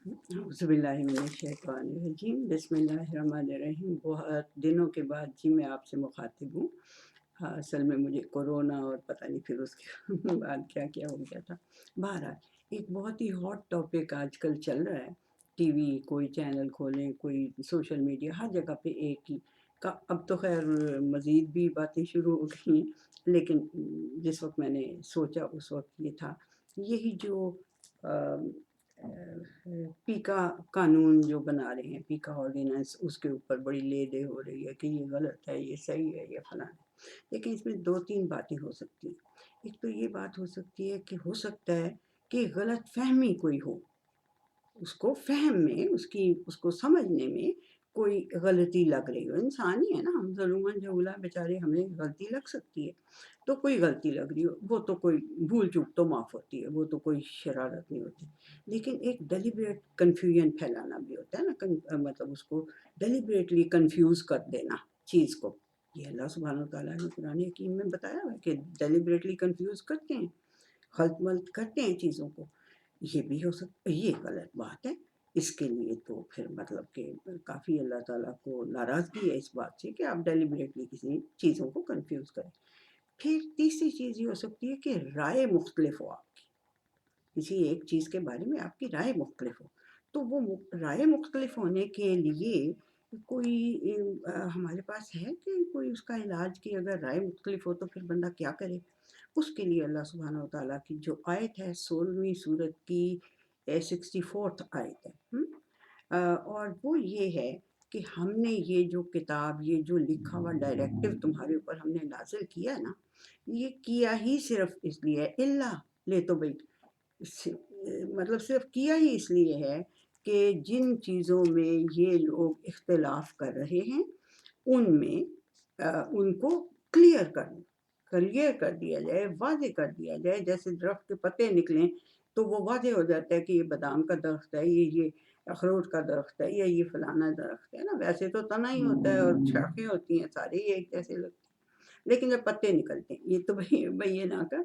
اعوذ باللہ من الشیطان الرجیم، بسم اللہ الرحمن الرحیم۔ بہت دنوں کے بعد جی میں آپ سے مخاطب ہوں۔ اصل میں مجھے کورونا اور پتہ نہیں پھر اس کے بعد کیا کیا ہو گیا تھا۔ بہرحال ایک بہت ہی ہاٹ ٹاپک آج کل چل رہا ہے، ٹی وی کوئی چینل کھولیں، کوئی سوشل میڈیا، ہر جگہ پہ ایک ہی کا۔ اب تو خیر مزید بھی باتیں شروع ہو گئی ہیں، لیکن جس وقت میں نے سوچا اس وقت یہ تھا، یہی جو پیکا قانون جو بنا رہے ہیں، پیکا آرڈیننس، اس کے اوپر بڑی لے دے ہو رہی ہے کہ یہ غلط ہے، یہ صحیح ہے، یہ فلاں ہے۔ لیکن اس میں دو تین باتیں ہو سکتی ہیں۔ ایک تو یہ بات ہو سکتی ہے کہ ہو سکتا ہے کہ غلط فہمی کوئی ہو، اس کو فہم میں، اس کو سمجھنے میں کوئی غلطی لگ رہی ہو۔ انسان ہی ہے نا ہم، ظلماً جہولا بیچارے، ہمیں غلطی لگ سکتی ہے۔ تو کوئی غلطی لگ رہی ہو، وہ تو کوئی بھول چوک تو معاف ہوتی ہے، وہ تو کوئی شرارت نہیں ہوتی۔ لیکن ایک ڈیلیبریٹ کنفیوژن پھیلانا بھی ہوتا ہے نا، مطلب اس کو ڈیلیبریٹلی کنفیوز کر دینا چیز کو۔ یہ اللہ سبحانہ وتعالیٰ نے قرآن حکیم میں بتایا ہے کہ ڈیلیبریٹلی کنفیوز کرتے ہیں، خلط ملط کرتے ہیں چیزوں کو۔ یہ بھی ہو سکتا، یہ غلط بات ہے۔ اس کے لیے تو پھر مطلب کہ کافی اللہ تعالیٰ کو ناراضگی ہے اس بات سے کہ آپ ڈیلیبریٹلی کسی چیزوں کو کنفیوز کریں۔ پھر تیسری چیز یہ ہو سکتی ہے کہ رائے مختلف ہو، آپ کی کسی ایک چیز کے بارے میں آپ کی رائے مختلف ہو۔ تو وہ رائے مختلف ہونے کے لیے کوئی ہمارے پاس ہے کہ کوئی اس کا علاج، کی اگر رائے مختلف ہو تو پھر بندہ کیا کرے؟ اس کے لیے اللہ سبحانہ وتعالیٰ کی جو آیت ہے 16ویں سورت کی 64 آیت ہے، اور وہ یہ ہے کہ ہم نے یہ جو کتاب، یہ جو لکھا ہوا ڈائریکٹو تمہارے اوپر ہم نے نازل کیا ہے نا، یہ کیا ہی صرف اس لیے ہے، اللہ لے تو بھائی، مطلب صرف کیا ہی اس لیے ہے کہ جن چیزوں میں یہ لوگ اختلاف کر رہے ہیں ان میں ان کو کلیئر کر دیا جائے، واضح کر دیا جائے۔ جیسے درخت کے پتے نکلیں تو وہ واضح ہو جاتا ہے کہ یہ بادام کا درخت ہے، یہ اخروٹ کا درخت ہے، یا یہ فلانا درخت ہے نا۔ ویسے تو تنا ہی ہوتا ہے اور شاخیں ہوتی ہیں، سارے ہی ایک جیسے لگتے ہیں، لیکن جب پتے نکلتے ہیں، یہ تو بینہ کا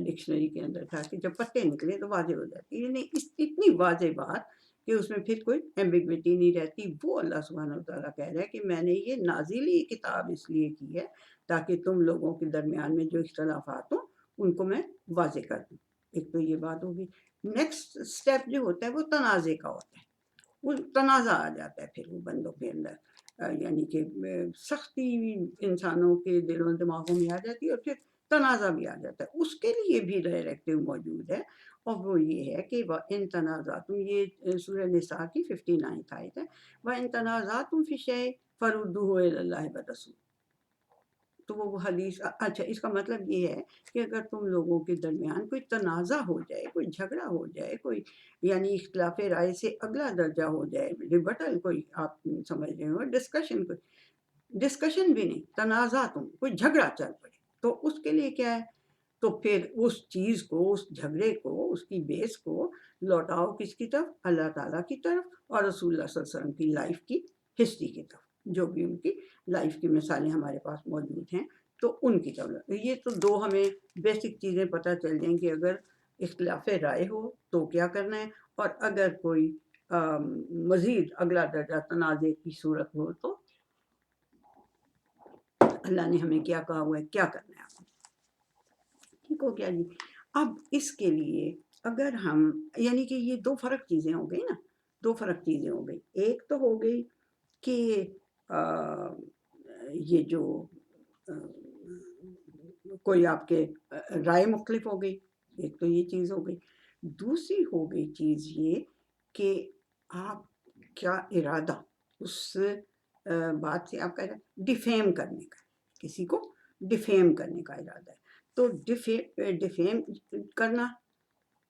ڈکشنری کے اندر تھا کہ جب پتے نکلے تو واضح ہو جاتی ہے، یعنی اتنی واضح بات کہ اس میں پھر کوئی ایمبیگوٹی نہیں رہتی۔ وہ اللہ سبحانہ وتعالیٰ کہہ رہا ہے کہ میں نے یہ نازل ہی کتاب اس لیے کی ہے تاکہ تم لوگوں کے درمیان میں جو اختلافات ہوں ان کو میں واضح کر دوں۔ ایک تو یہ بات ہوگی۔ نیکسٹ سٹیپ جو ہوتا ہے وہ تنازع کا ہوتا ہے، وہ تنازع آ جاتا ہے پھر وہ بندوں کے اندر، یعنی کہ سختی انسانوں کے دلوں دماغوں میں آ جاتی ہے، اور پھر تنازع بھی آ جاتا ہے۔ اس کے لیے بھی ڈائریکٹو موجود ہے، اور وہ یہ ہے کہ وَإِن تَنَازَعْتُمْ، یہ سورہ نساء کی 59 آیت ہے، وَإِن تَنَازَعْتُمْ فِي شَيْءٍ فَرُدُّوهُ إِلَى اللَّهِ وَالرَّسُولِ۔ تو وہ حدیث، اچھا اس کا مطلب یہ ہے کہ اگر تم لوگوں کے درمیان کوئی تنازع ہو جائے، کوئی جھگڑا ہو جائے، کوئی یعنی اختلاف رائے سے اگلا درجہ ہو جائے، ریبٹل کوئی آپ سمجھ رہے ہو، ڈسکشن بھی نہیں، تنازع، تم کوئی جھگڑا چل پڑے، تو اس کے لیے کیا ہے؟ تو پھر اس چیز کو، اس جھگڑے کو، اس کی بیس کو لوٹاؤ کس کی طرف؟ اللہ تعالیٰ کی طرف اور رسول اللہ صلی اللہ علیہ وسلم کی لائف کی ہسٹری کی طرف، جو بھی ان کی لائف کی مثالیں ہمارے پاس موجود ہیں تو ان کی طرف۔ یہ تو دو ہمیں بیسک چیزیں پتہ چل جائیں کہ اگر اختلاف رائے ہو تو کیا کرنا ہے، اور اگر کوئی مزید اگلا درجہ تنازع کی صورت ہو تو اللہ نے ہمیں کیا کہا ہوا ہے، کیا کرنا ہے آپ نے۔ ٹھیک ہو گیا جی۔ اب اس کے لیے اگر ہم، یعنی کہ یہ دو فرق چیزیں ہو گئی نا، دو فرق چیزیں ہو گئی۔ ایک تو ہو گئی کہ یہ جو کوئی آپ کے رائے مختلف ہو گئی، ایک تو یہ چیز ہو گئی۔ دوسری ہو گئی چیز یہ کہ آپ کیا ارادہ اس بات سے، آپ کا ڈیفیم کرنے کا، کسی کو ڈیفیم کرنے کا ارادہ ہے، تو ڈیفیم کرنا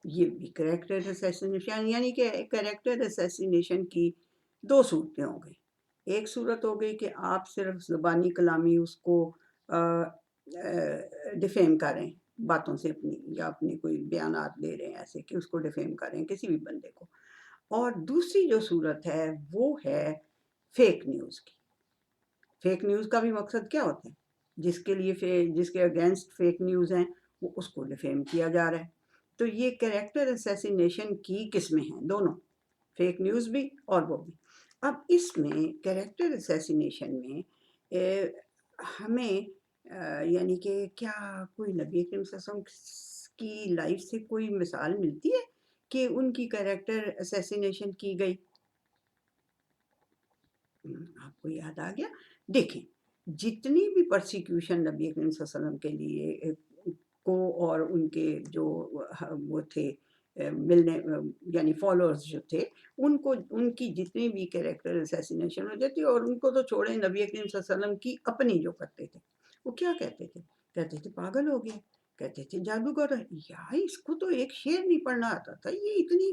یہ بھی کریکٹر اسیسینیشن، یعنی کہ کریکٹر اسیسینیشن کی دو صورتیں ہو گئی۔ ایک صورت ہو گئی کہ آپ صرف زبانی کلامی اس کو ڈیفیم کریں باتوں سے اپنی، یا اپنے کوئی بیانات دے رہے ہیں ایسے کہ اس کو ڈیفیم کریں کسی بھی بندے کو۔ اور دوسری جو صورت ہے وہ ہے فیک نیوز کی۔ فیک نیوز کا بھی مقصد کیا ہوتا ہے؟ جس کے لیے جس کے اگینسٹ فیک نیوز ہیں وہ اس کو ڈیفیم کیا جا رہا ہے۔ تو یہ کریکٹر اسیسینیشن کی قسمیں ہیں دونوں، فیک نیوز بھی اور وہ بھی۔ اب اس میں کریکٹر اسیسینیشن میں ہمیں یعنی کہ کیا کوئی نبی کریم صلی اللہ علیہ وسلم کی لائف سے کوئی مثال ملتی ہے کہ ان کی کریکٹر اسیسینیشن کی گئی؟ آپ کو یاد آ گیا؟ دیکھیں، جتنی بھی پرسیکیوشن نبی کریم صلی اللہ علیہ وسلم کے لیے کو اور ان کے جو وہ تھے ملنے یعنی فالوورز جو تھے ان کی جتنی بھی کریکٹر اسیسینیشن ہو جاتی، اور ان کو تو چھوڑیں، نبی کریم صلی اللہ علیہ وسلم کی اپنی جو کرتے تھے وہ کیا کہتے تھے؟ کہتے تھے پاگل ہو گیا، کہتے تھے جادوگر ہے، یا اس کو تو ایک شعر نہیں پڑھنا آتا تھا، یہ اتنی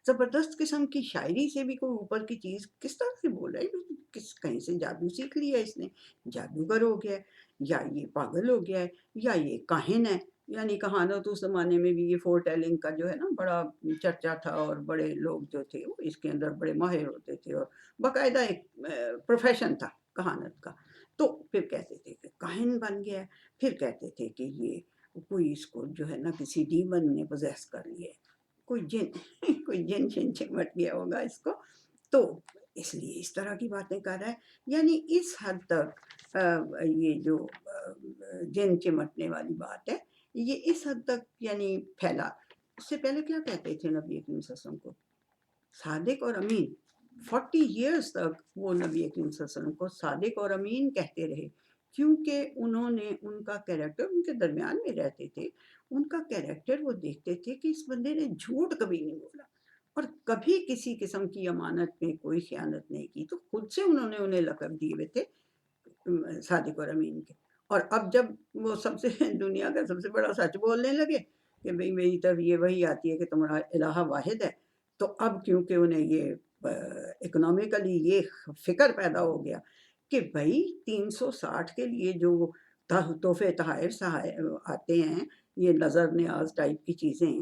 زبردست قسم کی شاعری سے بھی کوئی اوپر کی چیز کس طرح سے بول رہا ہے، کہیں سے جادو سیکھ لیا اس نے، جادوگر ہو گیا، یا یہ پاگل ہو گیا ہے، یا یہ کاہن ہے۔ یعنی کہانت اس زمانے میں بھی یہ فور ٹیلنگ کا جو ہے نا بڑا چرچا تھا، اور بڑے لوگ جو تھے وہ اس کے اندر بڑے ماہر ہوتے تھے، اور باقاعدہ ایک پروفیشن تھا کہانت کا۔ تو پھر کہتے تھے کہ کاہن بن گیا، پھر کہتے تھے کہ یہ کوئی اس کو جو ہے نا کسی ڈیمن نے پوزیس کر لیا، کوئی جن کوئی جن شن چمٹ گیا ہوگا اس کو، تو اس لیے اس طرح کی باتیں کر رہا ہے۔ یعنی اس حد تک یہ جو جن چمٹنے والی بات ہے یہ اس حد تک یعنی پھیلا۔ اس سے پہلے کیا کہتے تھے نبی کریم صلی اللہ علیہ وسلم کو؟ صادق اور امین۔ 40 ایئرز تک وہ نبی کریم صلی اللہ علیہ وسلم کو صادق اور امین کہتے رہے، کیونکہ انہوں نے ان کا کیریکٹر، ان کے درمیان میں رہتے تھے، ان کا کیریکٹر وہ دیکھتے تھے کہ اس بندے نے جھوٹ کبھی نہیں بولا، اور کبھی کسی قسم کی امانت میں کوئی خیانت نہیں کی، تو خود سے انہوں نے انہیں لقب دیے ہوئے تھے صادق اور امین کے۔ اور اب جب وہ سب سے دنیا کا سب سے بڑا سچ بولنے لگے کہ بھئی میری طرف یہ وہی آتی ہے کہ تمہارا الہ واحد ہے، تو اب کیونکہ انہیں یہ اکنامیکلی یہ فکر پیدا ہو گیا کہ بھئی 360 کے لیے جو تحفے تحائف آتے ہیں، یہ نظر نیاز ٹائپ کی چیزیں،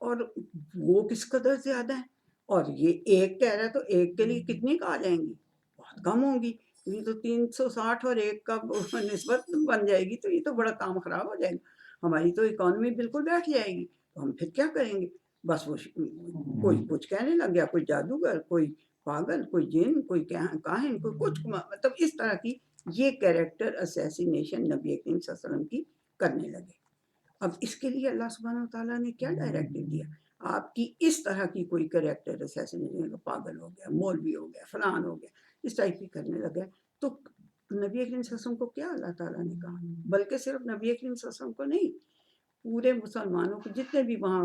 اور وہ کس قدر زیادہ ہیں، اور یہ ایک کہہ رہا ہے تو ایک کے لیے کتنی کہا جائیں گی؟ بہت کم ہوں گی۔ یہ تو 360 اور ایک کا نسبت بن جائے گی، تو یہ تو بڑا کام خراب ہو جائے گا، ہماری تو اکانومی بالکل بیٹھ جائے گی، تو ہم پھر کیا کریں گے؟ بس وہ کوئی کچھ کہنے لگ گیا، کوئی جادوگر، کوئی پاگل، کوئی جن، کوئی کاہن، کوئی کچھ، مطلب اس طرح کی یہ کیریکٹر اسیسینیشن نبی کریم صلی اللہ علیہ وسلم کی کرنے لگے۔ اب اس کے لیے اللہ سبحانہ وتعالیٰ نے کیا ڈائریکٹو دیا؟ آپ کی اس طرح کی کوئی کریکٹر اسیسینیشن، پاگل ہو گیا، مولوی ہو گیا، فلان ہو گیا، اس ٹائپ کی کرنے لگا، تو نبی کریم صلی اللہ علیہ وسلم کو کیا اللہ تعالیٰ نے کہا؟ بلکہ صرف نبی کریم صلی اللہ علیہ وسلم کو نہیں، پورے مسلمانوں کو، جتنے بھی وہاں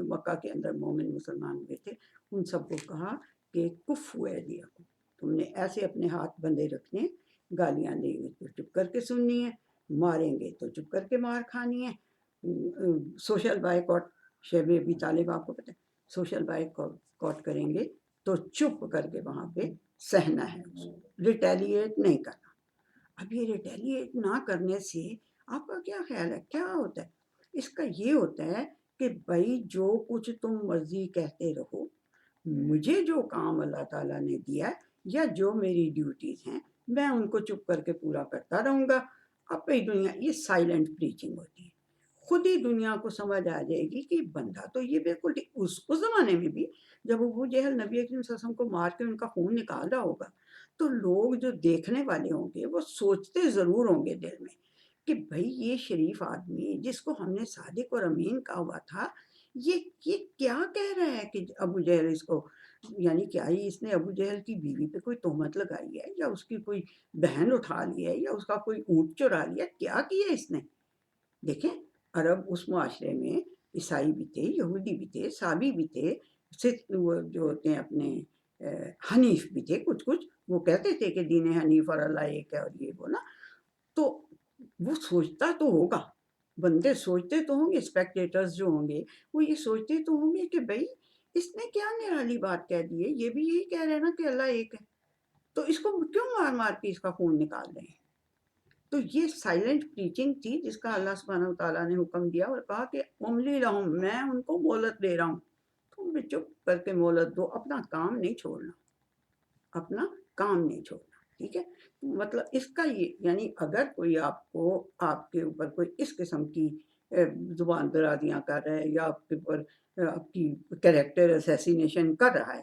مکہ کے اندر مومن مسلمان ہوئے تھے، ان سب کو کہا کہ کفو ایدیکم، تم نے ایسے اپنے ہاتھ بندے رکھنے، گالیاں دیں گے تو چپ کر کے سننی ہے، ماریں گے تو چپ کر کے مار کھانی ہے، سوشل بائیکاٹ، شیب ابی طالب آپ کو پتہ ہے، سوشل بائیکاٹ کریں گے تو چپ کر کے وہاں پہ سہنا ہے، ریٹیلیٹ نہیں کرنا۔ اب یہ ریٹیلیٹ نہ کرنے سے آپ کا کیا خیال ہے کیا ہوتا ہے؟ اس کا یہ ہوتا ہے کہ بھائی جو کچھ تم مرضی کہتے رہو، مجھے جو کام اللہ تعالیٰ نے دیا ہے یا جو میری ڈیوٹیز ہیں، میں ان کو چپ کر کے پورا کرتا رہوں گا۔ اب پہ دنیا یہ سائلنٹ پریچنگ ہوتی ہے، خود ہی دنیا کو سمجھ آ جائے گی کہ بندہ تو یہ بالکل اس زمانے میں بھی جب ابو جہل نبی کریم صلی اللہ علیہ وسلم کو مار کے ان کا خون نکال رہا ہوگا، تو لوگ جو دیکھنے والے ہوں گے وہ سوچتے ضرور ہوں گے دل میں کہ بھئی یہ شریف آدمی جس کو ہم نے صادق اور امین کہا ہوا تھا، یہ کیا کہہ رہا ہے کہ ابو جہل اس کو، یعنی کیا ہی اس نے ابو جہل کی بیوی پہ کوئی تہمت لگائی ہے، یا اس کی کوئی بہن اٹھا لی ہے، یا اس کا کوئی اونٹ چرا لیا، کیا کیا اس نے؟ دیکھیں عرب اس معاشرے میں عیسائی بھی تھے، یہودی بھی تھے، صابی بھی تھے، وہ جو ہوتے ہیں اپنے حنیف بھی تھے، کچھ وہ کہتے تھے کہ دین حنیف اور اللہ ایک ہے اور یہ وہ نا، تو وہ سوچتا تو ہوگا، بندے سوچتے تو ہوں گے، اسپیکٹیٹرز جو ہوں گے وہ یہ سوچتے تو ہوں گے کہ بھئی اس نے کیا نرالی بات کہہ دی ہے، یہ بھی یہی کہہ رہے ہیں نا کہ اللہ ایک ہے، تو اس کو کیوں مار مار کے اس کا خون نکال رہے ہیں؟ تو یہ سائلنٹ پریچنگ تھی جس کا اللہ سبحانہ وتعالیٰ نے حکم دیا اور کہا کہ املی لہم، میں ان کو مہلت دے رہا ہوں، تم بھی چپ کر کے مہلت دو، اپنا کام نہیں چھوڑنا، اپنا کام نہیں چھوڑنا، ٹھیک ہے؟ مطلب اس کا یہ یعنی اگر کوئی آپ کو آپ کے اوپر کوئی اس قسم کی زبان درازیاں کر رہا ہے، یا آپ کے اوپر آپ کی کریکٹر اسیسینیشن کر رہا ہے،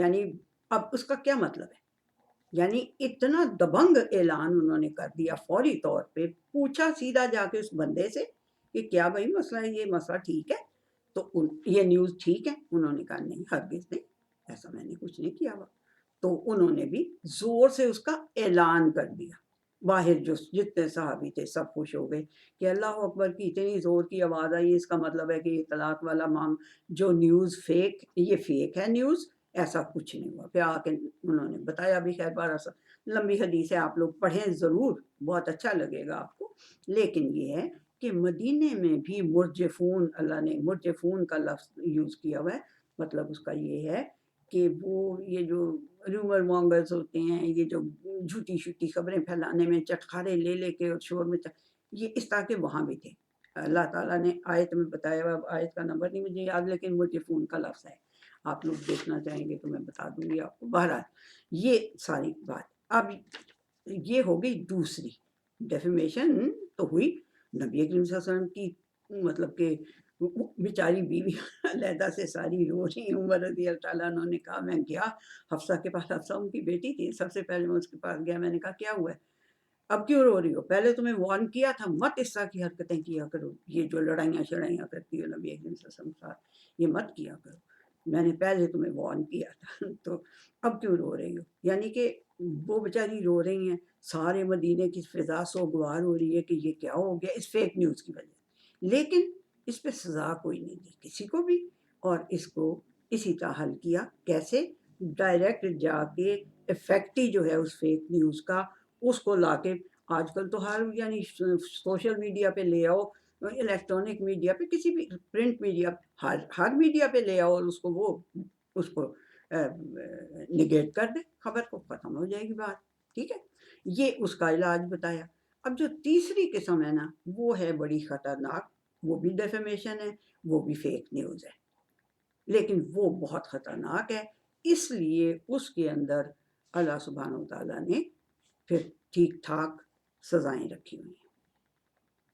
یعنی اب اس کا کیا مطلب ہے؟ یعنی اتنا دبنگ اعلان انہوں نے کر دیا فوری طور پہ. پوچھا سیدھا جا کے اس بندے سے کہ کیا بھائی مسئلہ ہے، یہ مسئلہ ٹھیک ہے؟ تو یہ نیوز ٹھیک ہے؟ انہوں نے کہا نہیں، ہرگز نہیں، ایسا میں نے کچھ نہیں کیا ہوا. تو انہوں نے بھی زور سے اس کا اعلان کر دیا. باہر جو جتنے صحابی تھے سب خوش ہو گئے کہ اللہ اکبر کی اتنی زور کی آواز آئی، اس کا مطلب ہے کہ یہ طلاق والا جو نیوز فیک، یہ فیک ہے نیوز، ایسا کچھ نہیں ہوا. پھر آ کے انہوں نے بتایا بھی، خیر بارہ سا لمبی حدیث ہے، آپ لوگ پڑھیں ضرور، بہت اچھا لگے گا آپ کو. لیکن یہ ہے کہ مدینے میں بھی مرجفون، اللہ نے مرجفون کا لفظ یوز کیا ہوا ہے. مطلب اس کا یہ ہے کہ وہ یہ جو ریومر مونگرز ہوتے ہیں، یہ جو جھوٹی شوٹی خبریں پھیلانے میں چٹخارے لے لے کے اور شور میں یہ اس طرح کے وہاں بھی تھے. اللہ تعالیٰ نے آیت میں بتایا ہوا، آیت کا نمبر نہیں مجھے یاد، لیکن مرجفون کا لفظ ہے. آپ لوگ دیکھنا چاہیں گے تو میں بتا دوں گی آپ کو. بہرحال یہ ساری بات اب یہ ہو گئی دوسری ڈیفیمیشن. تو ہوئی نبی کریم صلی اللہ علیہ وسلم کی، مطلب کہ بیچاری بیوی علیحدہ سے ساری رو رہی. عمر رضی اللہ تعالیٰ عنہ نے کہا، میں گیا حفصہ کے پاس، حفصہ ان کی بیٹی تھی، سب سے پہلے میں اس کے پاس گیا. میں نے کہا کیا ہوا ہے، اب کیوں رو رہی ہو؟ پہلے تمہیں وارن کیا تھا مت اس طرح کی حرکتیں کیا کرو، یہ جو لڑائیاں شڑائیاں کرتی ہو نبی اکرم صلی اللہ علیہ وسلم کے ساتھ، یہ مت کیا کرو، میں نے پہلے تمہیں وارن کیا تھا. تو اب کیوں رو رہی ہو؟ یعنی کہ وہ بیچاری رو رہی ہیں، سارے مدینے کی فضا سوگوار ہو رہی ہے کہ یہ کیا ہو گیا اس فیک نیوز کی وجہ سے. لیکن اس پہ سزا کوئی نہیں دی کسی کو بھی، اور اس کو اسی طرح حل کیا. کیسے؟ ڈائریکٹ جا کے افیکٹ جو ہے اس فیک نیوز کا، اس کو لا کے آج کل تو ہر یعنی سوشل میڈیا پہ لے آؤ، الیکٹرانک میڈیا پہ، کسی بھی پرنٹ میڈیا، ہر میڈیا پہ لے آؤ، اور اس کو نگیٹ کر دے، خبر کو، ختم ہو جائے گی بات. ٹھیک ہے، یہ اس کا علاج بتایا. اب جو تیسری قسم ہے نا، وہ ہے بڑی خطرناک، وہ بھی ڈیفیمیشن ہے، وہ بھی فیک نیوز ہے، لیکن وہ بہت خطرناک ہے. اس لیے اس کے اندر اللہ سبحانہ وتعالیٰ نے پھر ٹھیک ٹھاک سزائیں رکھی ہوئی ہیں.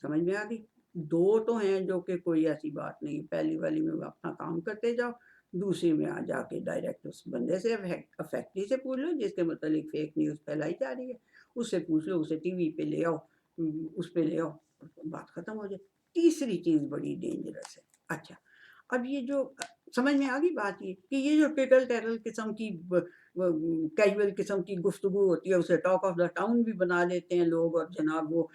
سمجھ میں آ گئی؟ دو تو ہیں جو کہ کوئی ایسی بات نہیں، پہلی والی میں اپنا کام کرتے جاؤ، دوسری میں آ جا کے ڈائریکٹ اس بندے سے افیکٹری سے پوچھ لو جس کے متعلق فیک نیوز پھیلائی جا رہی ہے، اس سے پوچھ لو، اسے ٹی وی پہ لے آؤ، اس پہ لے آؤ، بات ختم ہو جائے. تیسری چیز بڑی ڈینجرس ہے. اچھا، اب یہ جو سمجھ میں آ گئی بات، یہ کہ یہ جو ٹیٹل ٹیٹل قسم کی کیجول قسم کی گفتگو ہوتی ہے، اسے ٹاک آف دا ٹاؤن بھی بنا لیتے ہیں لوگ، اور جناب وہ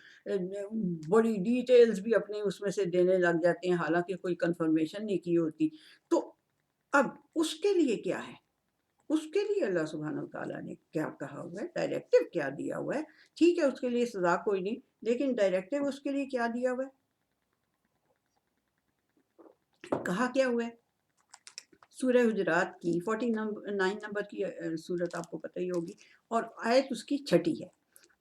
بڑی ڈیٹیلز بھی اپنے اس میں سے دینے لگ جاتے ہیں، حالانکہ کوئی کنفرمیشن نہیں کی ہوتی. تو اب اس کے لیے کیا ہے؟ اس کے لیے اللہ سبحانہ وتعالیٰ نے کیا کہا ہوا ہے، ڈائریکٹیو کیا دیا ہوا ہے. ٹھیک ہے، اس کے لیے سزا کوئی نہیں، لیکن ڈائریکٹیو اس کے لیے کیا دیا ہوا ہے؟ کہا کیا ہوا ہے؟ سورہ حجرات کی 49 نمبر کی سورت آپ کو پتہ ہی ہوگی، اور آیت اس کی 6 ہے،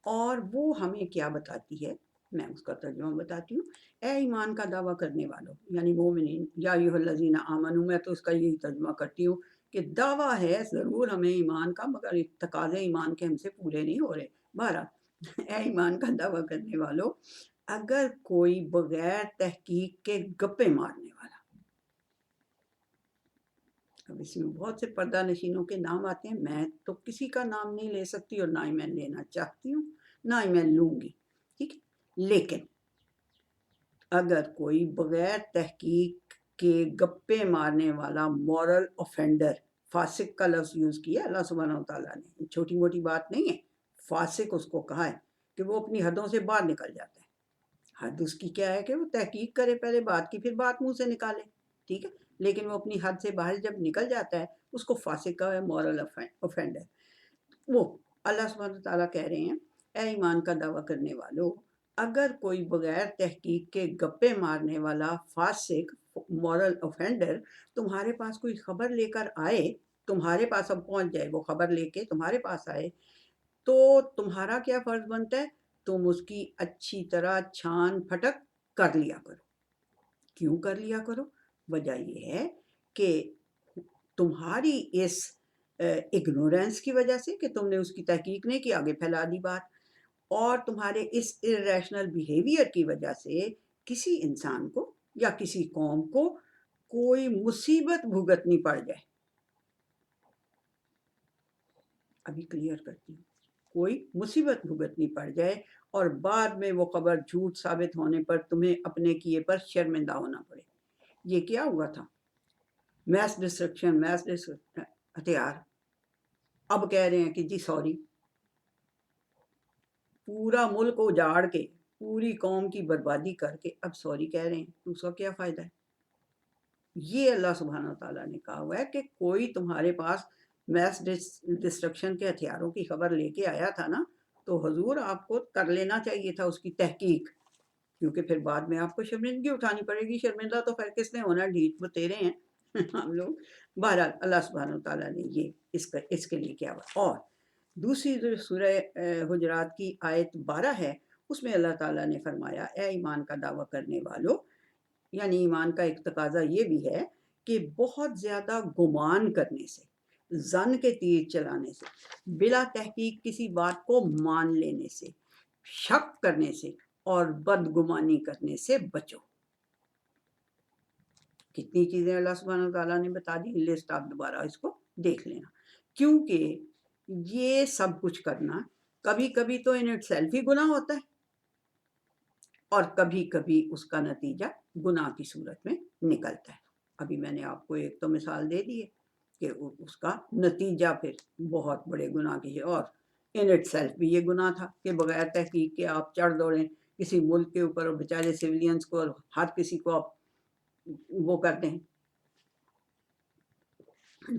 اور وہ ہمیں کیا بتاتی ہے؟ میں اس کا ترجمہ بتاتی ہوں. اے ایمان کا دعویٰ کرنے والوں، یعنی مومنین، یا ایھا الذین آمنوا، میں تو اس کا یہی ترجمہ کرتی ہوں کہ دعویٰ ہے ضرور ہمیں ایمان کا، مگر تقاضے ایمان کے ہم سے پورے نہیں ہو رہے. بہرحال اے ایمان کا دعویٰ کرنے والوں، اگر کوئی بغیر تحقیق کے گپے مارنے والا، اب اس میں بہت سے پردہ نشینوں کے نام آتے ہیں، میں تو کسی کا نام نہیں لے سکتی، اور نہ ہی میں لینا چاہتی ہوں، نہ ہی میں لوں گی. ٹھیک ہے، لیکن اگر کوئی بغیر تحقیق کے گپے مارنے والا مورل اوفینڈر، فاسق کا لفظ یوز کیا اللہ سبحانہ وتعالیٰ نے، چھوٹی موٹی بات نہیں ہے. فاسق اس کو کہا ہے کہ وہ اپنی حدوں سے باہر نکل جاتا ہے. حد اس کی کیا ہے کہ وہ تحقیق کرے پہلے بات کی، پھر بات منہ سے نکالے. ٹھیک ہے، لیکن وہ اپنی حد سے باہر جب نکل جاتا ہے، اس کو فاسق کا ہے، مورل اوفینڈر. وہ اللہ سبحانہ وتعالیٰ کہہ رہے ہیں، اے ایمان کا دعویٰ کرنے والو، اگر کوئی بغیر تحقیق کے گپے مارنے والا فاسق، مورل اوفینڈر تمہارے پاس کوئی خبر لے کر آئے، تمہارے پاس اب پہنچ جائے، وہ خبر لے کے تمہارے پاس آئے، تو تمہارا کیا فرض بنتا ہے؟ تم اس کی اچھی طرح چھان پھٹک کر لیا کرو. کیوں کر لیا کرو؟ وجہ یہ ہے کہ تمہاری اس اگنورینس کی وجہ سے، کہ تم نے اس کی تحقیق نہیں کی، آگے پھیلا دی بات، اور تمہارے اس irrational بیہیویئر کی وجہ سے کسی انسان کو یا کسی قوم کو کوئی مصیبت بھگتنی پڑ جائے. ابھی کلیئر کرتی ہوں، کوئی مصیبت بھگتنی پڑ جائے اور بعد میں وہ خبر جھوٹ ثابت ہونے پر تمہیں اپنے کیے پر شرمندہ ہونا پڑے۔ یہ کیا ہوا تھا؟ میس ڈسٹرکشن، ہتھیار۔ اب کہہ رہے ہیں کہ جی سوری، پورا ملک اجاڑ کے، پوری قوم کی بربادی کر کے اب سوری کہہ رہے ہیں، تو اس کا کیا فائدہ ہے؟ یہ اللہ سبحانہ تعالیٰ نے کہا ہوا ہے کہ کوئی تمہارے پاس میس ڈسٹرکشن کے ہتھیاروں کی خبر لے کے آیا تھا نا، تو حضور آپ کو کر لینا چاہیے تھا اس کی تحقیق، کیونکہ پھر بعد میں آپ کو شرمندگی اٹھانی پڑے گی۔ شرمندہ تو پھر کس نے ہونا، ڈھیٹ بتیرے ہیں ہم لوگ۔ بہرحال اللہ سبحانہ تعالیٰ نے یہ اس کے لیے کیا ہوا۔ اور دوسری جو سورہ حجرات کی آیت 12 ہے، اس میں اللہ تعالیٰ نے فرمایا اے ایمان کا دعویٰ کرنے والو، یعنی ایمان کا ایک تقاضا یہ بھی ہے کہ بہت زیادہ گمان کرنے سے، ظن کے تیر چلانے سے، بلا تحقیق کسی بات کو مان لینے سے، شک کرنے سے اور بدگمانی کرنے سے بچو۔ کتنی چیزیں اللہ سبحانہ تعالیٰ نے بتا دی، لسٹ آپ دوبارہ اس کو دیکھ لینا، کیونکہ یہ سب کچھ کرنا کبھی کبھی تو ان اٹ سیلف ہی گناہ ہوتا ہے، اور کبھی کبھی اس کا نتیجہ گناہ کی صورت میں نکلتا ہے۔ ابھی میں نے آپ کو ایک تو مثال دے دی ہے کہ اس کا نتیجہ پھر بہت بڑے گناہ کی ہے، اور ان اٹ سیلف بھی یہ گناہ تھا کہ بغیر تحقیق کے آپ چڑھ دوڑیں کسی ملک کے اوپر اور بیچارے سویلینز کو اور ہر کسی کو آپ وہ کرتے ہیں،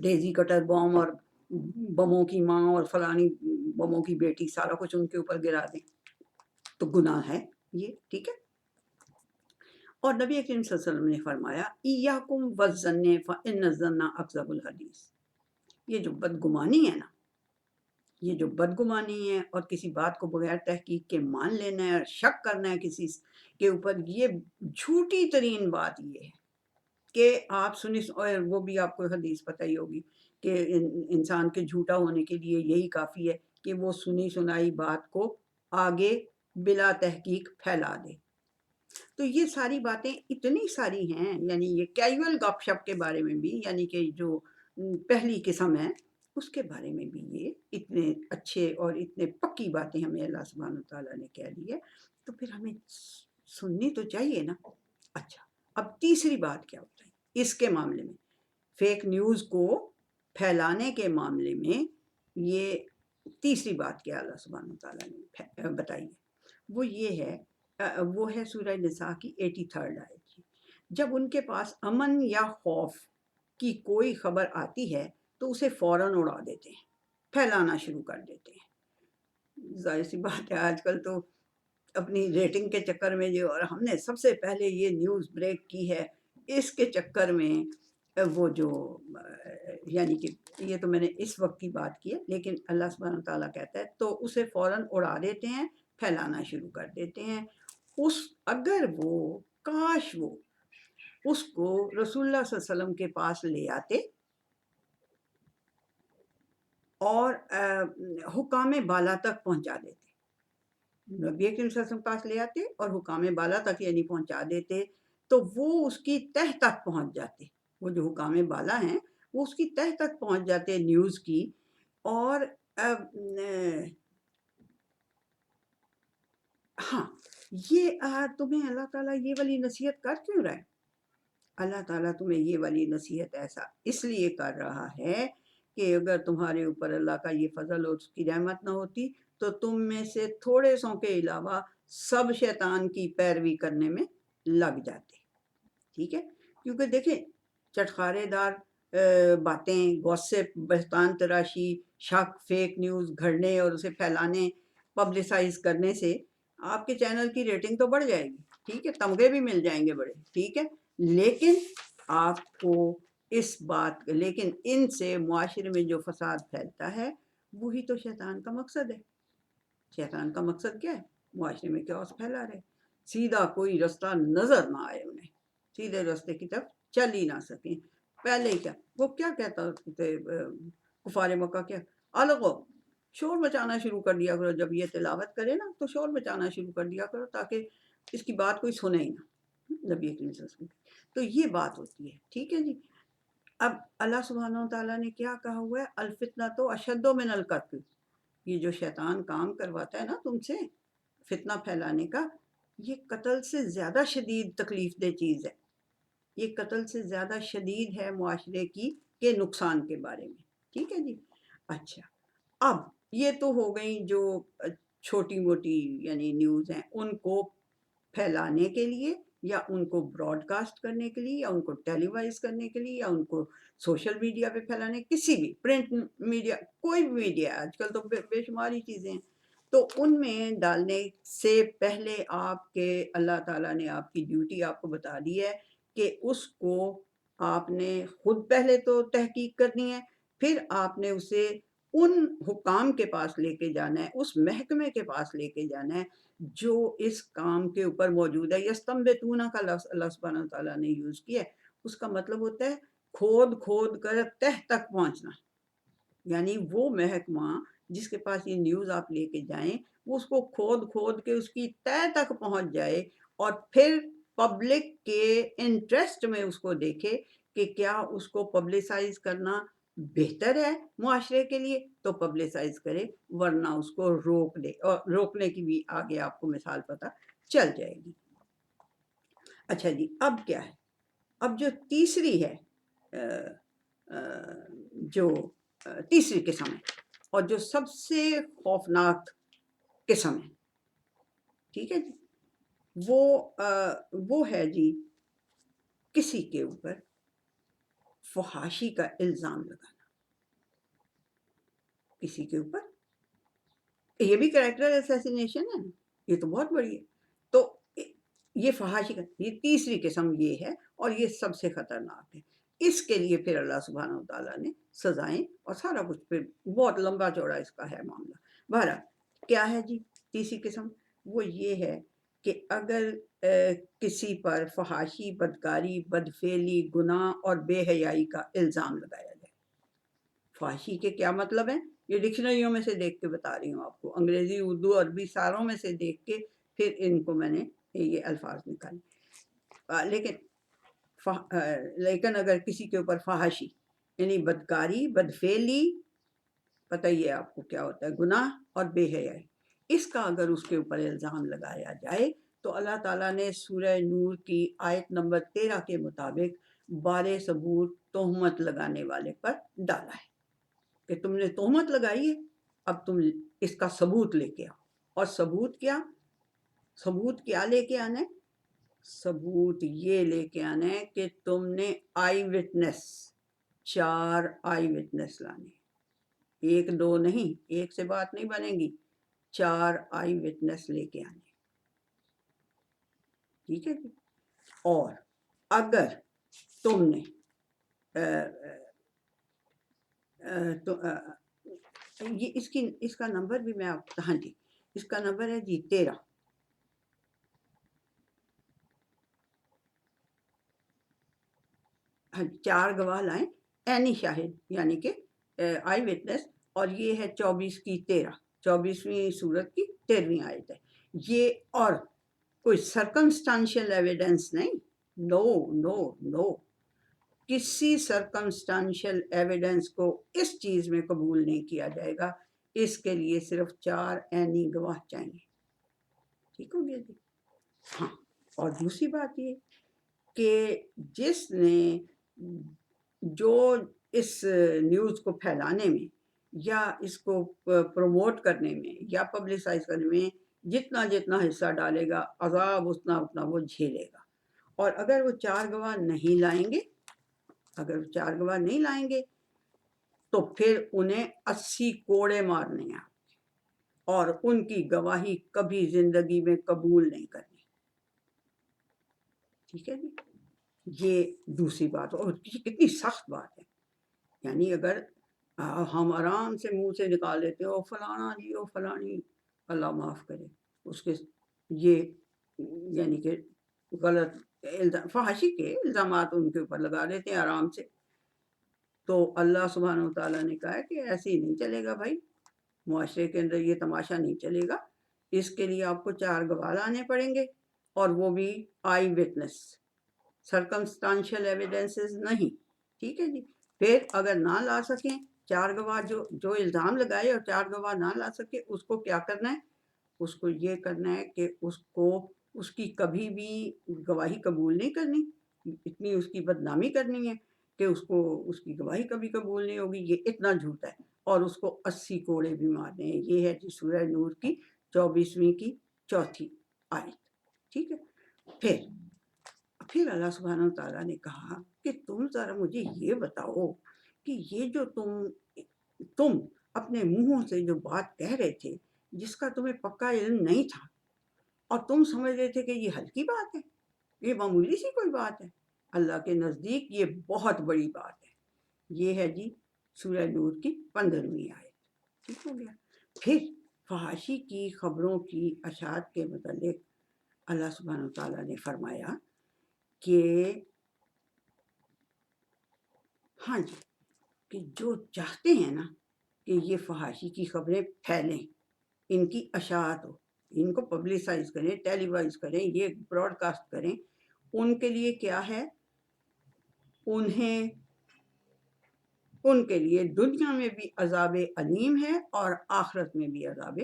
ڈیزی کٹر بم اور بموں کی ماں اور فلانی بموں کی بیٹی، سارا کچھ ان کے اوپر گرا دیں، تو گناہ ہے یہ، ٹھیک ہے۔ اور نبی کریم صلی اللہ علیہ وسلم نے فرمایا ایاکم والظن فإن الظن اکذب الحدیث، یہ جو بدگمانی ہے نا، یہ جو بدگمانی ہے اور کسی بات کو بغیر تحقیق کے مان لینا ہے اور شک کرنا ہے کسی کے اوپر، یہ جھوٹی ترین بات یہ ہے کہ آپ سنی، اور وہ بھی آپ کو حدیث پتہ ہی ہوگی کہ انسان کے جھوٹا ہونے کے لیے یہی کافی ہے کہ وہ سنی سنائی بات کو آگے بلا تحقیق پھیلا دے۔ تو یہ ساری باتیں اتنی ساری ہیں، یعنی یہ کیجول گپ شپ کے بارے میں بھی، یعنی کہ جو پہلی قسم ہے اس کے بارے میں بھی یہ اتنے اچھے اور اتنے پکی باتیں ہمیں اللہ سبحانہ تعالیٰ نے کہہ دی ہے، تو پھر ہمیں سننی تو چاہیے نا۔ اچھا، اب تیسری بات کیا ہوتا ہے اس کے معاملے میں، فیک نیوز کو پھیلانے کے معاملے میں، یہ تیسری بات کیا اللہ سبحانہ تعالیٰ نے بتائی ہے، وہ یہ ہے، وہ ہے سورہ نساء کی 83 آیت۔ جب ان کے پاس امن یا خوف کی کوئی خبر آتی ہے تو اسے فوراً اڑا دیتے ہیں، پھیلانا شروع کر دیتے ہیں۔ ظاہر سی بات ہے آج کل تو اپنی ریٹنگ کے چکر میں جو، اور ہم نے سب سے پہلے یہ نیوز بریک کی ہے، اس کے چکر میں وہ جو، یعنی کہ یہ تو میں نے اس وقت کی بات کی ہے، لیکن اللہ سبحانہ تعالیٰ کہتا ہے تو اسے فوراً اڑا دیتے ہیں، پھیلانا شروع کر دیتے ہیں۔ اگر وہ کاش وہ اس کو رسول اللہ صلی اللہ علیہ وسلم کے پاس لے آتے اور حکام بالا تک پہنچا دیتے، نبی کریم صلی اللہ علیہ وسلم کے پاس لے آتے اور حکام بالا تک یعنی پہنچا دیتے، تو وہ اس کی تہ تک پہنچ جاتے، وہ جو حکام بالا ہیں وہ اس کی تہ تک پہنچ جاتے نیوز کی۔ اور ہاں، یہ تمہیں اللہ تعالیٰ یہ والی نصیحت کر کیوں رہا ہے؟ اللہ تعالیٰ تمہیں یہ والی نصیحت ایسا اس لیے کر رہا ہے کہ اگر تمہارے اوپر اللہ کا یہ فضل اور اس کی رحمت نہ ہوتی تو تم میں سے تھوڑے سو کے علاوہ سب شیطان کی پیروی کرنے میں لگ جاتے، ٹھیک ہے۔ کیونکہ دیکھیں، چٹخارے دار باتیں، گوسپ، بہتان تراشی، شک، فیک نیوز گھڑنے اور اسے پھیلانے، پبلسائز کرنے سے آپ کے چینل کی ریٹنگ تو بڑھ جائے گی، ٹھیک ہے، تمغے بھی مل جائیں گے بڑے، ٹھیک ہے، لیکن آپ کو لیکن ان سے معاشرے میں جو فساد پھیلتا ہے وہی تو شیطان کا مقصد ہے۔ شیطان کا مقصد کیا ہے؟ معاشرے میں کیوس پھیلا رہے، سیدھا کوئی رستہ نظر نہ آئے انہیں، سیدھے رستے کی طرف چل ہی نہ سکیں۔ پہلے ہی کیا وہ کیا کہتا تھے کفار مکہ، کیا الگو شور مچانا شروع کر دیا کرو، جب یہ تلاوت کرے نا تو شور مچانا شروع کر دیا کرو تاکہ اس کی بات کوئی سنے ہی نہ، نبی کریم صلی اللہ علیہ وسلم۔ تو یہ بات ہوتی ہے، ٹھیک ہے جی۔ اب اللہ سبحانہ تعالیٰ نے کیا کہا ہوا ہے، الفتنہ تو اشد من القتل، یہ جو شیطان کام کرواتا ہے نا تم سے فتنہ پھیلانے کا، یہ قتل سے زیادہ شدید تکلیف دہ چیز ہے، یہ قتل سے زیادہ شدید ہے معاشرے کی کے نقصان کے بارے میں، ٹھیک ہے جی۔ اچھا، اب یہ تو ہو گئی جو چھوٹی موٹی یعنی نیوز ہیں، ان کو پھیلانے کے لیے یا ان کو براڈ کاسٹ کرنے کے لیے یا ان کو ٹیلی وائز کرنے کے لیے یا ان کو سوشل میڈیا پہ پھیلانے، کسی بھی پرنٹ میڈیا، کوئی بھی میڈیا آج کل تو بے شمار ہی چیزیں ہیں، تو ان میں ڈالنے سے پہلے آپ کے اللہ تعالیٰ نے آپ کی ڈیوٹی آپ کو بتا دی ہے کہ اس کو آپ نے خود پہلے تو تحقیق کرنی ہے، پھر آپ نے اسے ان حکام کے پاس لے کے جانا ہے، اس محکمے کے پاس لے کے جانا ہے جو اس کام کے اوپر موجود ہے۔ یستنبتون کا لفظ اللہ سبحانہ تعالیٰ نے یوز کیا ہے، اس کا مطلب ہوتا ہے کھود کھود کر تہ تک پہنچنا، یعنی وہ محکمہ جس کے پاس یہ نیوز آپ لے کے جائیں وہ اس کو کھود کھود کے اس کی تہ تک پہنچ جائے اور پھر پبلک کے انٹرسٹ میں اس کو دیکھے کہ کیا اس کو پبلسائز کرنا بہتر ہے معاشرے کے لیے تو پبلسائز کرے، ورنہ اس کو روک دے، اور روکنے کی بھی آگے آپ کو مثال پتہ چل جائے گی۔ اچھا جی، اب کیا ہے، اب جو تیسری ہے جو تیسری قسم ہے اور جو سب سے خوفناک قسم ہے، ٹھیک ہے جی، وہ ہے جی کسی کے اوپر فحاشی کا الزام لگانا، کسی کے اوپر، یہ بھی کریکٹر اسیسینیشن ہے، یہ تو بہت بڑی ہے، تو یہ فحاشی کا یہ تیسری قسم یہ ہے اور یہ سب سے خطرناک ہے، اس کے لیے پھر اللہ سبحانہ وتعالیٰ نے سزائیں اور سارا کچھ، پھر بہت لمبا چوڑا اس کا ہے معاملہ۔ بہرحال کیا ہے جی تیسری قسم، وہ یہ ہے کہ اگر کسی پر فحاشی، بدکاری، بدفعلی، گناہ اور بے حیائی کا الزام لگایا جائے۔ فحاشی کے کیا مطلب ہیں، یہ ڈکشنریوں میں سے دیکھ کے بتا رہی ہوں آپ کو، انگریزی، اردو، عربی ساروں میں سے دیکھ کے پھر ان کو میں نے یہ الفاظ نکالے، لیکن اگر کسی کے اوپر فحاشی یعنی بدکاری، بدفعلی، پتہ ہی ہے آپ کو کیا ہوتا ہے، گناہ اور بے حیائی، اس کا اگر اس کے اوپر الزام لگایا جائے تو اللہ تعالیٰ نے سورہ نور کی آیت نمبر 13 کے مطابق بارے ثبوت تہمت لگانے والے پر ڈالا ہے کہ تم نے تہمت لگائی ہے، اب تم اس کا ثبوت لے کے آؤ، اور ثبوت کیا لے کے آنا ہے، ثبوت یہ لے کے آنا ہے کہ تم نے آئی وٹنس، 4 آئی وٹنس لانے، 1 2 نہیں، ایک سے بات نہیں بنے گی، 4 آئی وٹنس لے کے آنے، ٹھیک ہے جی۔ اور اگر تم نے یہ اس کا نمبر بھی میں آپ، ہاں جی، اس کا نمبر ہے جی 13، ہاں 4 گواہ لائیں، اینی شاہد یعنی کہ آئی وٹنس، اور یہ ہے 24 کی 13، 24ویں سورت کی 13ویں آیت ہے یہ، اور کوئی سرکمسٹانشل ایویڈنس نہیں، نو نو نو، کسی سرکمسٹانشل ایویڈنس کو اس چیز میں قبول نہیں کیا جائے گا، اس کے لیے صرف 4 عینی گواہ چاہیے، ٹھیک ہو گیا جی۔ ہاں، اور دوسری بات یہ کہ جس نے جو اس نیوز کو پھیلانے میں یا اس کو پروموٹ کرنے میں یا پبلسائز کرنے میں جتنا جتنا حصہ ڈالے گا، عذاب اتنا اتنا وہ جھیلے گا، اور اگر وہ 4 گواہ نہیں لائیں گے، تو پھر انہیں 80 کوڑے مارنے ہیں اور ان کی گواہی کبھی زندگی میں قبول نہیں کرنی، ٹھیک ہے جی۔ یہ دوسری بات، اور کتنی سخت بات ہے، یعنی اگر ہم آرام سے منہ سے نکال دیتے ہو فلانا جی او فلانی، اللہ معاف کرے، اس کے یہ یعنی کہ غلط فحاشی کے الزامات ان کے اوپر لگا دیتے ہیں آرام سے، تو اللہ سبحانہ وتعالیٰ نے کہا ہے کہ ایسے ہی نہیں چلے گا بھائی، معاشرے کے اندر یہ تماشا نہیں چلے گا، اس کے لیے آپ کو 4 گواہ لانے پڑیں گے، اور وہ بھی آئی وٹنس، سرکمسٹانشل ایویڈنسز نہیں، ٹھیک ہے جی. پھر اگر نہ لا سکیں 4 گواہ جو الزام لگائے اور 4 گواہ نہ لا سکے، اس کو کیا کرنا ہے؟ اس کو یہ کرنا ہے کہ اس کی کبھی بھی گواہی قبول نہیں کرنی، اتنی اس کی بدنامی کرنی ہے کہ اس کی گواہی کبھی قبول نہیں ہوگی، یہ اتنا جھوٹا ہے، اور اس کو 80 کوڑے بھی مارنے ہیں. یہ ہے جی سورہ نور کی 24ویں کی 4تھی آیت. ٹھیک ہے. پھر اللہ سبحانہ وتعالیٰ نے کہا کہ تم ذرا مجھے یہ بتاؤ کہ یہ جو تم اپنے منہوں سے جو بات کہہ رہے تھے، جس کا تمہیں پکا علم نہیں تھا، اور تم سمجھ رہے تھے کہ یہ ہلکی بات ہے، یہ معمولی سی کوئی بات ہے، اللہ کے نزدیک یہ بہت بڑی بات ہے. یہ ہے جی سورہ نور کی 15ویں آیت. ٹھیک ہو گیا. پھر فحاشی کی خبروں کی اشاعت کے متعلق اللہ سبحانہ وتعالیٰ نے فرمایا کہ ہاں جی، کہ جو چاہتے ہیں نا کہ یہ فحاشی کی خبریں پھیلیں، ان کی اشاعت ہو، ان کو پبلسائز کریں، ٹیلی وائز کریں، یہ براڈ کاسٹ کریں، ان کے لیے کیا ہے؟ ان کے لیے دنیا میں بھی عذاب علیم ہے اور آخرت میں بھی عذاب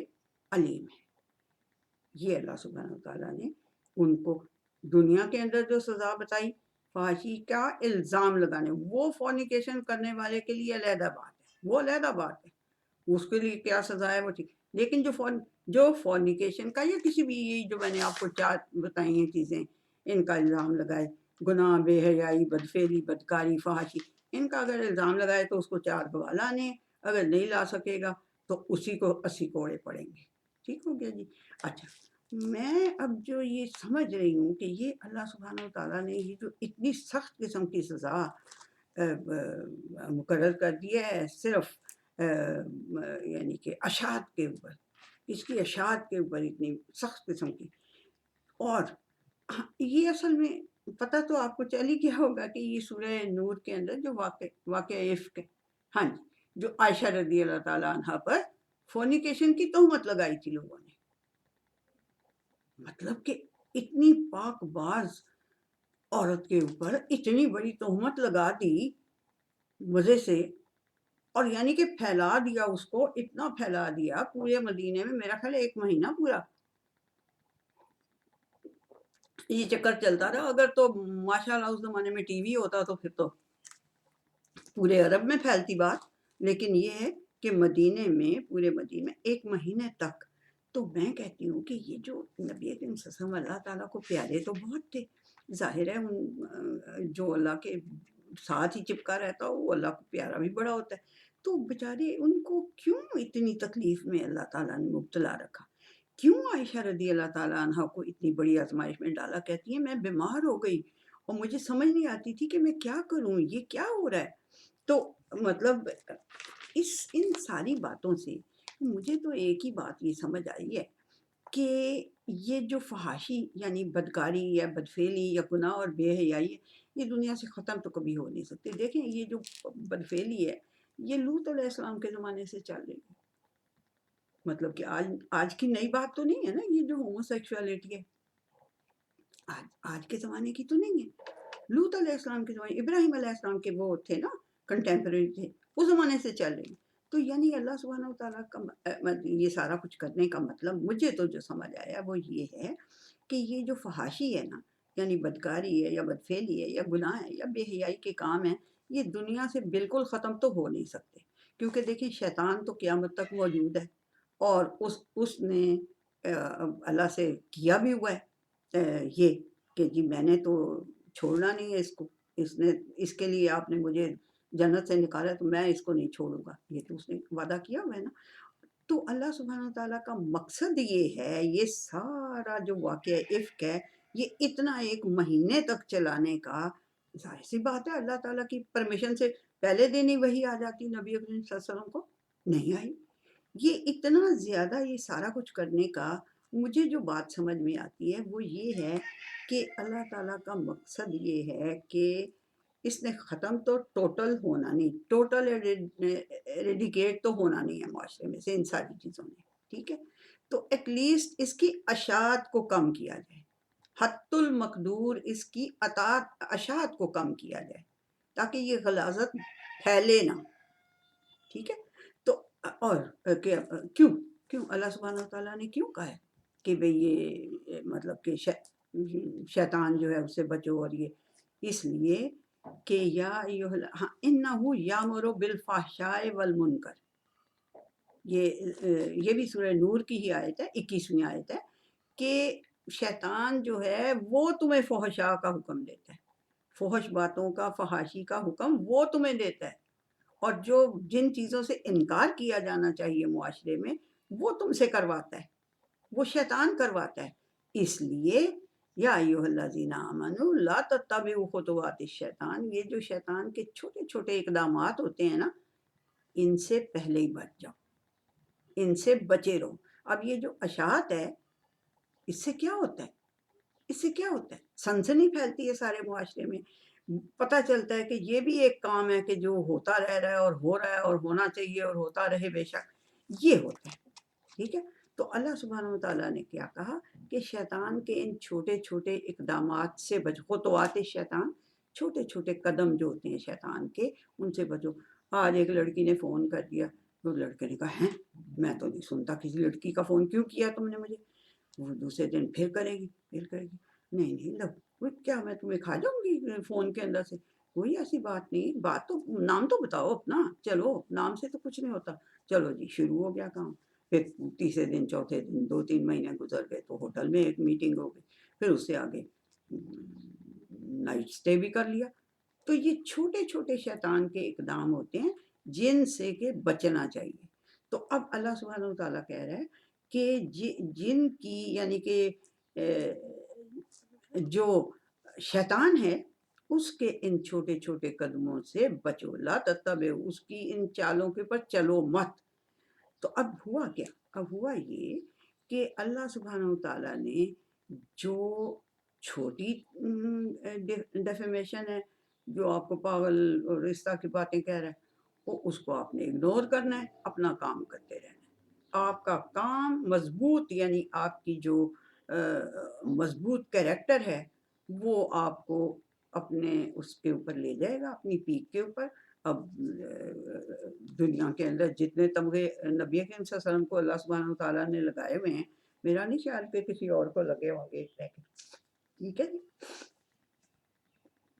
علیم ہے. یہ اللہ سبحانہ وتعالیٰ نے ان کو دنیا کے اندر جو سزا بتائی فحاشی کا الزام لگانے، وہ فورنیکیشن کرنے والے کے لیے علیحدہ بات ہے، وہ علیحدہ بات ہے، اس کے لیے کیا سزا ہے وہ ٹھیک. لیکن جو فورنیکیشن کا یا کسی بھی جو میں نے آپ کو 4 بتائی ہیں چیزیں، ان کا الزام لگائے، گناہ، بے حیائی، بدفعلی، بدکاری، فحاشی، ان کا اگر الزام لگائے تو اس کو 4 گواہ لانے، اگر نہیں لا سکے گا تو اسی کو 80 کوڑے پڑیں گے. ٹھیک ہو گیا جی. اچھا، میں اب جو یہ سمجھ رہی ہوں کہ یہ اللہ سبحانہ وتعالیٰ نے یہ جو اتنی سخت قسم کی سزا مقرر کر دی ہے صرف یعنی کہ اشاعت کے اوپر، اس کی اشاعت کے اوپر اتنی سخت قسم کی، اور یہ اصل میں پتہ تو آپ کو چل ہی کیا ہوگا کہ یہ سورہ نور کے اندر جو واقعہ عفق ہے، ہاں جی، جو عائشہ رضی اللہ تعالیٰ عنہ پر فورنیکیشن کی تہمت لگائی تھی لوگوں نے. مطلب کہ اتنی پاک باز عورت کے اوپر اتنی بڑی تہمت لگا دی مزے سے، اور یعنی کہ پھیلا دیا، اس کو اتنا پھیلا دیا پورے مدینے میں. میرا خیال 1 مہینہ پورا یہ چکر چلتا رہا. اگر تو ماشاءاللہ اس زمانے میں ٹی وی ہوتا تو پھر تو پورے عرب میں پھیلتی بات. لیکن یہ ہے کہ مدینے میں، پورے مدینے میں 1 مہینے تک. تو میں کہتی ہوں کہ یہ جو نبی کریم صلی اللہ علیہ وسلم اللہ تعالیٰ کو پیارے تو بہت تھے، ظاہر ہے جو اللہ کے ساتھ ہی چپکا رہتا ہو وہ اللہ کو پیارا بھی بڑا ہوتا ہے. تو بیچارے ان کو کیوں اتنی تکلیف میں اللہ تعالیٰ نے مبتلا رکھا؟ کیوں عائشہ رضی اللہ تعالیٰ عنہ کو اتنی بڑی آزمائش میں ڈالا؟ کہتی ہیں میں بیمار ہو گئی اور مجھے سمجھ نہیں آتی تھی کہ میں کیا کروں، یہ کیا ہو رہا ہے. تو مطلب ان ساری باتوں سے مجھے تو ایک ہی بات یہ سمجھ آئی ہے کہ یہ جو فحاشی یعنی بدکاری یا بدفعلی یا گناہ اور بے حیائی ہے، یہ دنیا سے ختم تو کبھی ہو نہیں سکتی. دیکھیں یہ جو بدفعلی ہے یہ لوط علیہ السلام کے زمانے سے چل رہی ہے. مطلب کہ آج کی نئی بات تو نہیں ہے نا، یہ جو ہومو سیکشولیٹی ہے آج کے زمانے کی تو نہیں ہے. لوط علیہ السلام کے زمانے، ابراہیم علیہ السلام کے وہ تھے نا، کنٹمپریری تھے، اس زمانے سے چل رہی. تو یعنی اللہ سبحانہ وتعالیٰ کا یہ سارا کچھ کرنے کا مطلب مجھے تو جو سمجھ آیا وہ یہ ہے کہ یہ جو فحاشی ہے نا، یعنی بدکاری ہے یا بدفعلی ہے یا گناہ ہے یا بے حیائی کے کام ہیں، یہ دنیا سے بالکل ختم تو ہو نہیں سکتے. کیونکہ دیکھیں شیطان تو قیامت تک موجود ہے، اور اس نے اللہ سے کیا بھی ہوا ہے یہ کہ جی میں نے تو چھوڑنا نہیں ہے اس کو، اس کے لیے آپ نے مجھے جنت سے نکالا تو میں اس کو نہیں چھوڑوں گا، یہ تو اس نے وعدہ کیا ہوا ہے نا. تو اللہ سبحانہ تعالیٰ کا مقصد یہ ہے، یہ سارا جو واقعہ عفق ہے یہ اتنا 1 مہینے تک چلانے کا. ظاہر سی بات ہے اللہ تعالیٰ کی پرمیشن سے پہلے دن ہی وہی آ جاتی، نبی اکرم صلی اللہ علیہ وسلم کو نہیں آئی. یہ اتنا زیادہ یہ سارا کچھ کرنے کا مجھے جو بات سمجھ میں آتی ہے وہ یہ ہے کہ اللہ تعالیٰ کا مقصد یہ ہے کہ اس نے ختم تو ٹوٹل ہونا نہیں، ٹوٹل ایریڈیکیٹ تو ہونا نہیں ہے معاشرے میں سے ان ساری چیزوں نے. ٹھیک ہے، تو ایٹ لیسٹ اس کی اشاعت کو کم کیا جائے، حد المقدور اس کی اشاعت کو کم کیا جائے، تاکہ یہ غلاظت پھیلے نہ، ٹھیک ہے؟ تو اور کیوں کیوں اللہ سبحانہ وتعالیٰ نے کیوں کہا ہے کہ بھئی یہ مطلب کہ شیطان جو ہے اس سے بچو، اور یہ اس لیے کہ یا انہ یامر بالفحشاء والمنکر، یہ بھی سورہ نور کی ہی آیت ہے، 21ویں آیت ہے، کہ شیطان جو ہے وہ تمہیں فحشاء کا حکم دیتا ہے، فحش باتوں کا، فحاشی کا حکم وہ تمہیں دیتا ہے، اور جو جن چیزوں سے انکار کیا جانا چاہیے معاشرے میں وہ تم سے کرواتا ہے، وہ شیطان کرواتا ہے۔ اس لیے یا ایھا الذین آمنوا لا تتبعوا خطوات الشیطان، یہ جو شیطان کے چھوٹے چھوٹے اقدامات ہوتے ہیں نا، ان سے پہلے ہی بچ جاؤ، ان سے بچے رہو۔ اب یہ جو اشاعت ہے، اس سے کیا ہوتا ہے؟ اس سے کیا ہوتا ہے؟ سنسنی پھیلتی ہے سارے معاشرے میں، پتہ چلتا ہے کہ یہ بھی ایک کام ہے کہ جو ہوتا رہ رہا ہے اور ہو رہا ہے اور ہونا چاہیے اور ہوتا رہے بے شک، یہ ہوتا ہے، ٹھیک ہے؟ تو اللہ سبحانہ وتعالیٰ نے کیا کہا کہ شیطان کے ان چھوٹے چھوٹے اقدامات سے بچو، خطوات شیطان، چھوٹے چھوٹے قدم جو ہوتے ہیں شیطان کے، ان سے بچو۔ آج ایک لڑکی نے فون کر دیا، تو لڑکے نے کہا ہیں میں تو نہیں سنتا کسی لڑکی کا فون، کیوں کیا تم نے مجھے؟ وہ دوسرے دن پھر کرے گی، پھر کرے گی، نہیں نہیں لو کیا میں تمہیں کھا جاؤں گی فون کے اندر سے؟ کوئی ایسی بات نہیں، بات تو نام تو بتاؤ اپنا، چلو نام سے تو کچھ نہیں ہوتا، چلو جی شروع ہو گیا کام۔ پھر تیسرے دن، چوتھے دن، 2-3 مہینے گزر گئے تو ہوٹل میں ایک میٹنگ ہو گئی، پھر اس سے آگے نائٹ سٹے بھی کر لیا۔ تو یہ چھوٹے چھوٹے شیطان کے اقدام ہوتے ہیں جن سے کہ بچنا چاہیے۔ تو اب اللہ سبحانہ وتعالیٰ کہہ رہا ہے کہ جن کی یعنی کہ جو شیطان ہے اس کے ان چھوٹے چھوٹے قدموں سے بچو، لا تتبعوا، اس کی ان چالوں کے پر چلو مت۔ تو اب ہوا کیا؟ اب ہوا یہ کہ اللہ سبحانہ وتعالیٰ نے جو چھوٹی ڈیفیمیشن ہے، جو آپ کو پاگل اور رشتہ کی باتیں کہہ رہا ہے، وہ اس کو آپ نے اگنور کرنا ہے، اپنا کام کرتے رہنا ہے۔ آپ کا کام مضبوط، یعنی آپ کی جو مضبوط کریکٹر ہے وہ آپ کو اپنے اس کے اوپر لے جائے گا، اپنی پیک کے اوپر۔ اب دنیا کے اندر جتنے تمغے نبی کریم صلی اللہ علیہ وسلم کو اللہ سبحانہ وتعالیٰ نے لگائے ہوئے ہیں، میرا نہیں خیال کہ کسی اور کو لگے ہوں گے اس طرح کے، ٹھیک ہے جی؟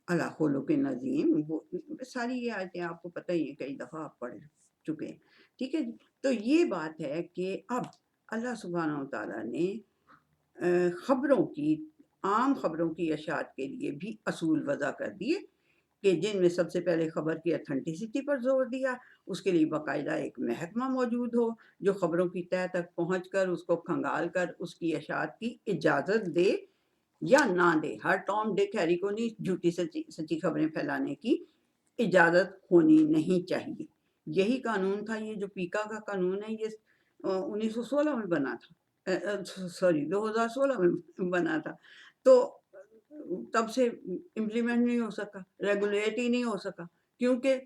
اللہ خلق نظیم، وہ ساری یہ آیتیں آپ کو پتہ ہی ہیں، کئی دفعہ آپ پڑھ چکے ہیں، ٹھیک ہے جی؟ تو یہ بات ہے کہ اب اللہ سبحانہ وتعالیٰ نے خبروں کی، عام خبروں کی اشاعت کے لیے بھی اصول وضع کر دیے، کہ جن میں سب سے پہلے خبر کی اتھینٹسٹی پر زور دیا، اس کے لیے باقاعدہ ایک محکمہ موجود ہو جو خبروں کی تہہ تک پہنچ کر اس کو کھنگال کر اس کی اشاعت کی اجازت دے یا نہ دے۔ ہر ٹام ڈک ہیری کو نہیں جھوٹی سچی خبریں پھیلانے کی اجازت ہونی نہیں چاہیے۔ یہی قانون تھا، یہ جو پیکا کا قانون ہے، یہ 1916 میں بنا تھا، 2016 میں بنا تھا، تو تب سے امپلیمنٹ نہیں ہو سکا، ریگولیٹ ہی نہیں ہو سکا، کیونکہ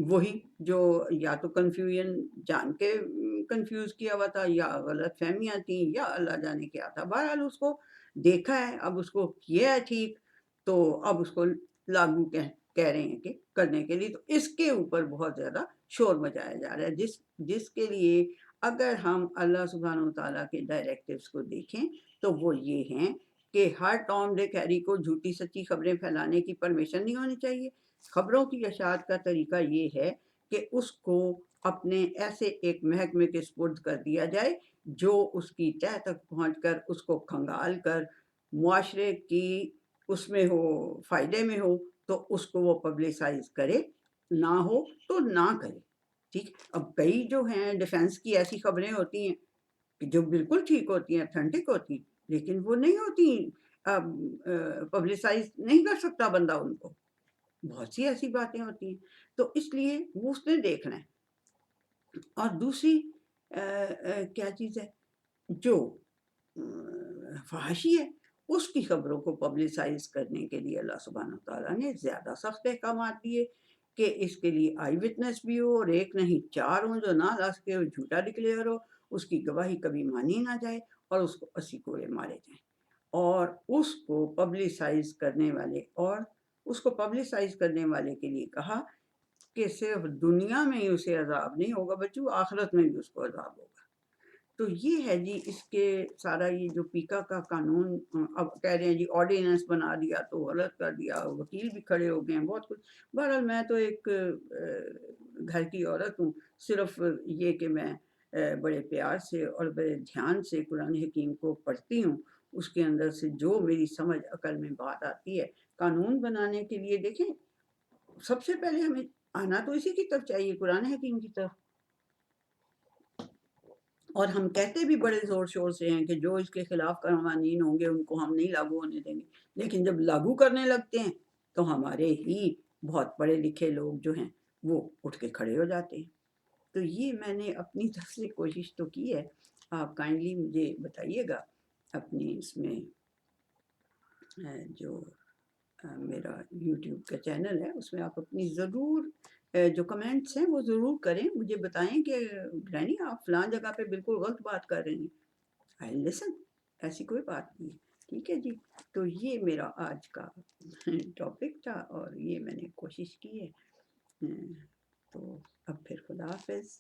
وہی جو یا تو کنفیوژن جان کے کنفیوز کیا ہوا تھا، یا غلط فہمیاں تھیں، یا اللہ جانے کیا تھا۔ بہرحال اس کو دیکھا ہے، اب اس کو کیا ہے ٹھیک، تو اب اس کو لاگو کہہ رہے ہیں کہ کرنے کے لیے، تو اس کے اوپر بہت زیادہ شور مچایا جا رہا ہے، جس کے لیے اگر ہم اللہ سبحانہ وتعالیٰ کے ڈائریکٹیوز کو دیکھیں تو وہ یہ ہیں کہ ہر ٹام ڈک ہیری کو جھوٹی سچی خبریں پھیلانے کی پرمیشن نہیں ہونی چاہیے۔ خبروں کی اشاعت کا طریقہ یہ ہے کہ اس کو اپنے ایسے ایک محکمے کے سپرد کر دیا جائے جو اس کی تہہ تک پہنچ کر اس کو کھنگال کر معاشرے کی اس میں ہو، فائدے میں ہو تو اس کو وہ پبلسائز کرے، نہ ہو تو نہ کرے، ٹھیک؟ اب کئی جو ہیں ڈیفینس کی ایسی خبریں ہوتی ہیں کہ جو بالکل ٹھیک ہوتی ہیں، اتھینٹک ہوتی ہیں، لیکن وہ نہیں ہوتی، پبلسائز نہیں کر سکتا بندہ ان کو، بہت سی ایسی باتیں ہوتی ہیں، تو اس لیے وہ اس نے دیکھنا ہے۔ اور دوسری کیا چیز ہے، جو فحاشی ہے اس کی خبروں کو پبلسائز کرنے کے لیے اللہ سبحانہ وتعالیٰ نے زیادہ سخت احکامات دیے کہ اس کے لیے آئی وٹنس بھی ہو، اور ایک نہیں 4 ہوں جو نہ لا سکے، وہ جھوٹا ڈکلیئر ہو، اس کی گواہی کبھی مانی نہ جائے، اور اس کو 80 کوڑے مارے جائیں، اور اس کو پبلسائز کرنے والے اور اس کو پبلسائز کرنے والے کے لیے کہا کہ صرف دنیا میں ہی اسے عذاب نہیں ہوگا بچوں، آخرت میں بھی اس کو عذاب ہوگا۔ تو یہ ہے جی اس کے سارا یہ جو پیکا کا قانون، اب کہہ رہے ہیں جی آرڈیننس بنا دیا تو غلط کر دیا، وکیل بھی کھڑے ہو گئے ہیں، بہت کچھ۔ بہرحال میں تو ایک گھر کی عورت ہوں، صرف یہ کہ میں بڑے پیار سے اور بڑے دھیان سے قرآن حکیم کو پڑھتی ہوں، اس کے اندر سے جو میری سمجھ عقل میں بات آتی ہے۔ قانون بنانے کے لیے دیکھیں، سب سے پہلے ہمیں آنا تو اسی کی طرف چاہیے، قرآن حکیم کی طرف۔ اور ہم کہتے بھی بڑے زور شور سے ہیں کہ جو اس کے خلاف قوانین ہوں گے ان کو ہم نہیں لاگو ہونے دیں گے، لیکن جب لاگو کرنے لگتے ہیں تو ہمارے ہی بہت پڑھے لکھے لوگ جو ہیں وہ اٹھ کے کھڑے ہو جاتے ہیں۔ تو یہ میں نے اپنی طرف سے کوشش تو کی ہے، آپ کائنڈلی مجھے بتائیے گا اپنی اس میں جو میرا یوٹیوب کا چینل ہے اس میں آپ اپنی ضرور جو کمنٹس ہیں وہ ضرور کریں، مجھے بتائیں کہ گرینی آپ فلاں جگہ پہ بالکل غلط بات کر رہی ہیں، آئی لسن، ایسی کوئی بات نہیں ہے، ٹھیک ہے جی۔ تو یہ میرا آج کا ٹاپک تھا اور یہ میں نے کوشش کی ہے۔ تو اب پھر خدا حافظ۔